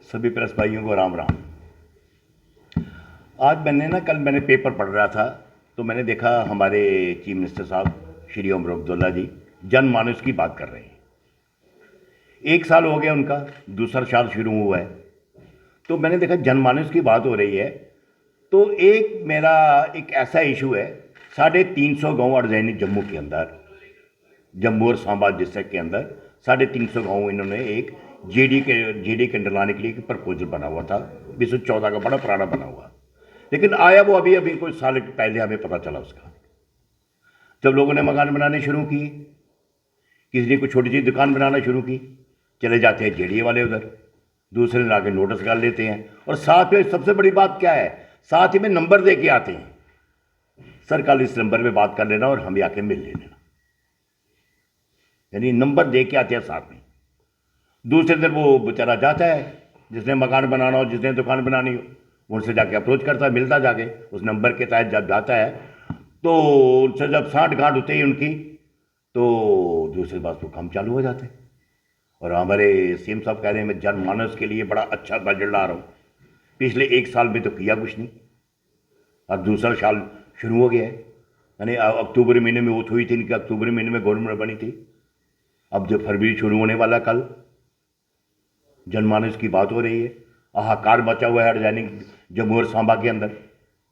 सभी प्रेस भाइयों को राम राम। आज कल मैंने पेपर पढ़ रहा था तो मैंने देखा हमारे चीफ मिनिस्टर साहब श्री ओमर अब्दुल्ला जी जनमानस की बात कर रहे हैं। 1 साल हो गया उनका, दूसरा साल शुरू हुआ है, तो मैंने देखा जनमानस की बात हो रही है। तो मेरा एक ऐसा इशू है, 350 गाँव अड़जैनी जम्मू के अंदर, जम्मू और सांबा डिस्ट्रिक्ट के अंदर 350 गाँव इन्होंने एक जेडी के अंडर लाने के लिए एक प्रपोजल बना हुआ था, 2014 का बड़ा पुराना बना हुआ, लेकिन आया वो अभी कुछ साल पहले हमें पता चला उसका। जब लोगों ने मकान बनाने शुरू किए, किसी ने कुछ छोटी सी दुकान बनाना शुरू की, चले जाते हैं जेडी वाले उधर, दूसरे दिन आके नोटिस कर लेते हैं, और साथ में सबसे बड़ी बात क्या है, साथ ही में नंबर दे के आते हैं, सर कल इस नंबर पे बात कर लेना और हमें आके मिल लेना, यानी नंबर दे के आते हैं साथ में। दूसरे दिन वो बेचारा जाता है, जिसने मकान बनाना हो, जिसने दुकान बनानी हो, उनसे जाके अप्रोच करता है, मिलता जाके उस नंबर के तहत जब जाता है, तो उनसे जब साठ गांठ होते ही उनकी, तो दूसरे बात वो काम चालू हो जाते हैं। और हमारे सीएम साहब कह रहे हैं मैं जनमानस के लिए बड़ा अच्छा बजट ला रहा हूँ। पिछले 1 साल में तो किया कुछ नहीं, अब दूसरा साल शुरू हो गया है, यानी अक्टूबर महीने में वोट हुई थी इनकी, अक्टूबर महीने में गवर्नमेंट बनी थी, अब जो फरवरी शुरू होने वाला, कल जनमानस की बात हो रही है। हाहाकार मचा हुआ है अड़जैनी जम्मू और सांबा के अंदर,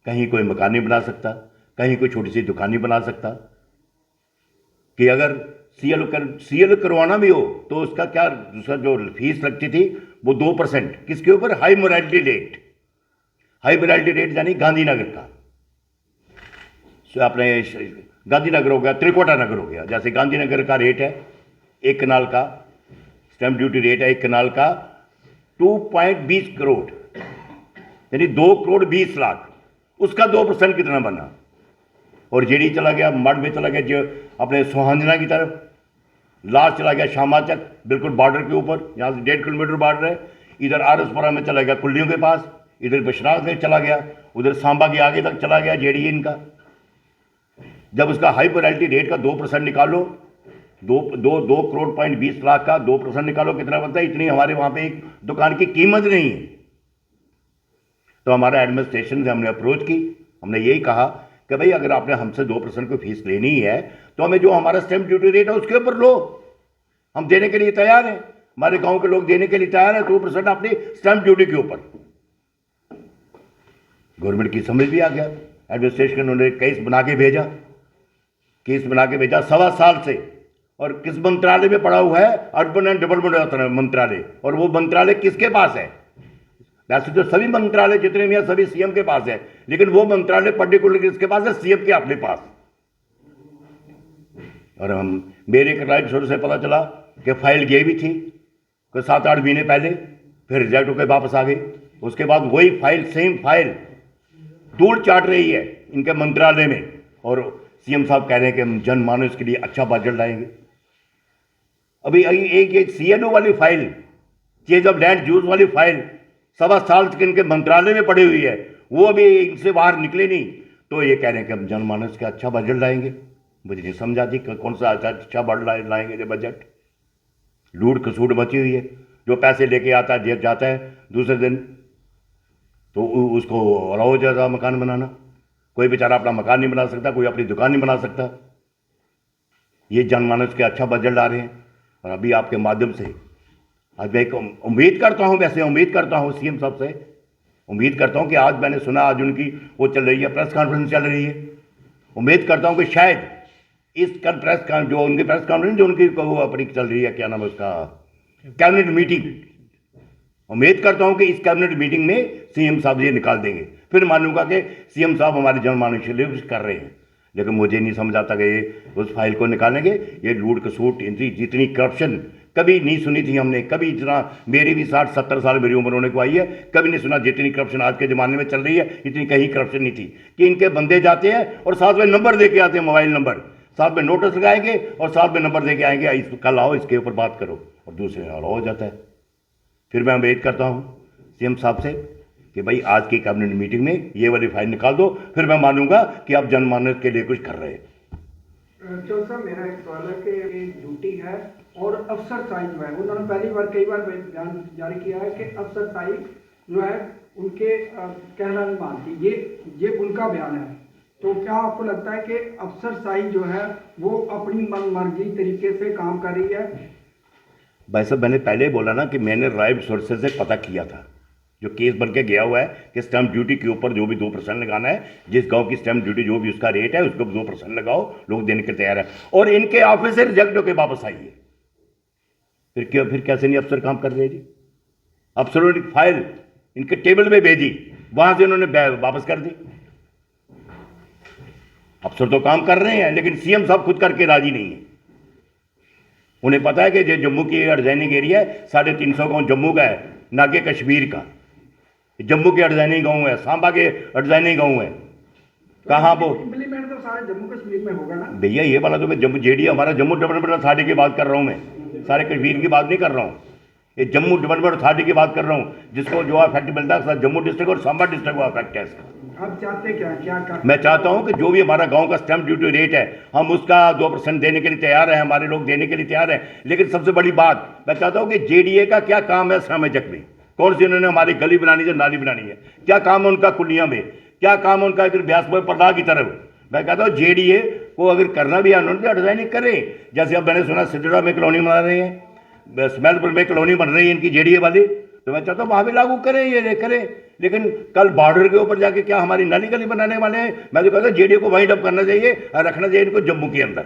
कहीं कोई मकान नहीं बना सकता, कहीं कोई छोटी सी दुकान नहीं बना सकता, कि अगर सीएल करवाना भी हो तो उसका क्या, दूसरा जो फीस लगती थी वो 2%, किसके ऊपर, हाई मोरालिटी रेट यानी गांधीनगर का, अपने गांधीनगर हो गया, त्रिकोटा नगर हो गया, जैसे गांधीनगर का रेट है, एक कनाल का स्टैंप ड्यूटी रेट है एक कनाल का 2.20 करोड़, यानी 2,20,00,000, उसका 2% कितना बना। और जेडी चला गया, मड में चला गया, जो अपने सोहांजना की तरफ, लास्ट चला गया शामा तक, बिल्कुल बॉर्डर के ऊपर, यहाँ से 1.5 किलोमीटर बॉर्डर है, इधर आरसपुरा में चला गया कुल्लियों के पास, इधर बशनाथ में चला गया, उधर सांबा के आगे तक चला गया जेडी इनका। जब उसका हाई प्रायोरिटी रेट का 2% निकालो, 2,20,00,000 का 2% निकालो, कितना बनता है, इतनी हमारे वहां पे एक दुकान की कीमत नहीं है। तो हमारा एडमिनिस्ट्रेशन से हमने अप्रोच की, हमने यही कहा कि भाई अगर आपने हमसे 2% की फीस लेनी है तो हमें जो हमारा स्टैंप ड्यूटी रेट है उसके ऊपर लो, हम देने के लिए तैयार हैं, हमारे गांव के लोग देने के लिए तैयार है 2% अपनी स्टैंप ड्यूटी के ऊपर। गवर्नमेंट की समझ भी आ गया, एडमिनिस्ट्रेशन उन्होंने केस बना के भेजा 1.25 साल से, और किस मंत्रालय में पड़ा हुआ है, अर्बन एंड डेवलपमेंट मंत्रालय, और वो मंत्रालय किसके पास है, वैसे तो सभी मंत्रालय जितने भी हैं सभी सीएम के पास है, लेकिन वो मंत्रालय पर्टिकुलर किसके पास है, सीएम के अपने पास। और मेरे राइट सोर्स से पता चला कि फाइल गई भी थी कोई 7-8 महीने पहले, फिर रिजेक्ट होकर वापस आ गई, उसके बाद वही फाइल, सेम फाइल धूल चाट रही है इनके मंत्रालय में, और सीएम साहब कह रहे हैं कि हम जनमानस के लिए अच्छा बजट लाएंगे। अभी एक सीएनओ वाली file, change of land use वाली फाइल 1.25 साल तक इनके मंत्रालय में पड़ी हुई है, वो अभी इनसे बाहर निकले नहीं, तो ये कह रहे हैं कि हम जनमानस का अच्छा बजट लाएंगे। मुझे नहीं समझ आती कौन सा अच्छा बजट लाएंगे। जो बजट लूट खसूट मची हुई है, जो पैसे लेके आता है जाता है दूसरे दिन, तो उसको अलाउ जाता मकान बनाना, कोई बेचारा अपना मकान नहीं बना सकता, कोई अपनी दुकान नहीं बना सकता। ये जनमानस के अच्छा बजट ला रहे हैं, और अभी आपके माध्यम से आज मैं उम्मीद करता हूं, वैसे उम्मीद करता हूं सीएम साहब से, उम्मीद करता हूं कि आज मैंने सुना आज उनकी वो चल रही है, प्रेस कॉन्फ्रेंस चल रही है, उम्मीद करता हूं कि शायद इस जो उनकी प्रेस कॉन्फ्रेंस जो उनकी वो अपनी चल रही है, क्या नाम है उसका, कैबिनेट मीटिंग, उम्मीद करता हूं कि इस कैबिनेट मीटिंग में सीएम साहब ये निकाल देंगे, फिर मानूंगा कि सीएम साहब हमारे जनमानस के लिए कुछ कर रहे हैं। लेकिन मुझे नहीं समझ आता कि ये उस फाइल को निकालेंगे। ये लूट खसूट, जितनी करप्शन कभी नहीं सुनी थी हमने, कभी इतना, मेरी भी 60-70 साल मेरी उम्र होने को आई है, कभी नहीं सुना जितनी करप्शन आज के ज़माने में चल रही है, इतनी कहीं करप्शन नहीं थी। कि इनके बंदे जाते हैं और साथ में नंबर दे के आते हैं, मोबाइल नंबर, साथ में नोटिस लगाएंगे और साथ में नंबर दे के आएंगे, कल आओ इसके ऊपर बात करो, और दूसरे अलाउ हो जाता है। फिर मैं उम्मीद करता हूँ सीएम साहब से कि भाई आज की कैबिनेट मीटिंग में ये वाली फाइल निकाल दो, फिर मैं मानूंगा कि आप जनमानस के लिए कुछ कर रहे हैं। चौथा मेरा एक सवाल है कि ड्यूटी है और अफसरशाही जो है, उन्होंने पहली बार कई बार बयान जारी किया है कि अफसरशाही जो है उनके कहना नहीं मानती, ये उनका बयान है। तो क्या आपको लगता है कि अफसरशाही जो है वो अपनी मनमर्जी तरीके से काम कर रही है? भाई साहब, मैंने पहले बोला ना कि मैंने राइट सोर्सेज से पता किया था, जो केस बन के गया हुआ है कि स्टैंप ड्यूटी के ऊपर जो भी 2% लगाना है, जिस गांव की स्टैंप ड्यूटी जो भी उसका रेट है उसको 2% लगाओ, लोग देने के तैयार है। और इनके ऑफिस से रिजेक्ट होकर वापस आई है। फिर कैसे नहीं अफसर काम कर रहे जी? अफसरों ने फाइल इनके टेबल में भेजी, वहां से उन्होंने वापस कर दी। अफसर तो काम कर रहे हैं, लेकिन सीएम साहब खुद करके राजी नहीं है। उन्हें पता है कि जो जम्मू की अर्जैनिक एरिया है, 350 गांव जम्मू का है, ना कि कश्मीर का। जम्मू के अर्जैनिक गांव है, सांबा के अर्जैनिक गांव है। कहाँ वो इम्प्लीमेंट तो सारे जम्मू कश्मीर में होगा ना भैया? ये वाला तो मैं जम्मू जेडी हमारा जम्मू डेवलपमेंट अथॉरिटी की बात कर रहा हूँ, मैं सारे कश्मीर की बात नहीं कर रहा हूँ। ये जम्मू डेवलपमेंट अथॉरिटी की बात कर रहा हूँ, जिसको जो इफेक्ट मिलता है जम्मू डिस्ट्रिक्ट और सांबा डिस्ट्रिक्ट को इफेक्ट है इसका। आप चाहते क्या कर? मैं चाहता हूं कि जो भी हमारा गांव का स्टैंप ड्यूटी रेट है, हम उसका 2% देने के लिए तैयार हैं, हमारे लोग देने के लिए तैयार हैं। लेकिन सबसे बड़ी बात मैं चाहता हूं कि जेडीए का क्या काम है सामेजक में, कौन सी उन्होंने हमारी गली बनानी है, नाली बनानी है, क्या काम है उनका कुलिया में, क्या काम है उनका इधर ब्यासपुर प्रदा की तरफ। मैं कहता हूँ जेडीए को अगर करना भी है उन्होंने डिजाइनिंग करें। जैसे अब मैंने सुना सिडरा में कॉलोनी बना रहे हैं, स्मेलपुर में कॉलोनी बन रही है इनकी जेडीए वाली, तो मैं चाहता हूँ वहाँ भी लागू करें, ये करें। लेकिन कल बॉर्डर के ऊपर जाके क्या हमारी नाली गली बनाने वाले हैं? मैं तो कहता हूँ जेडीए को वाइंड अप करना चाहिए और रखना चाहिए इनको जम्मू के अंदर।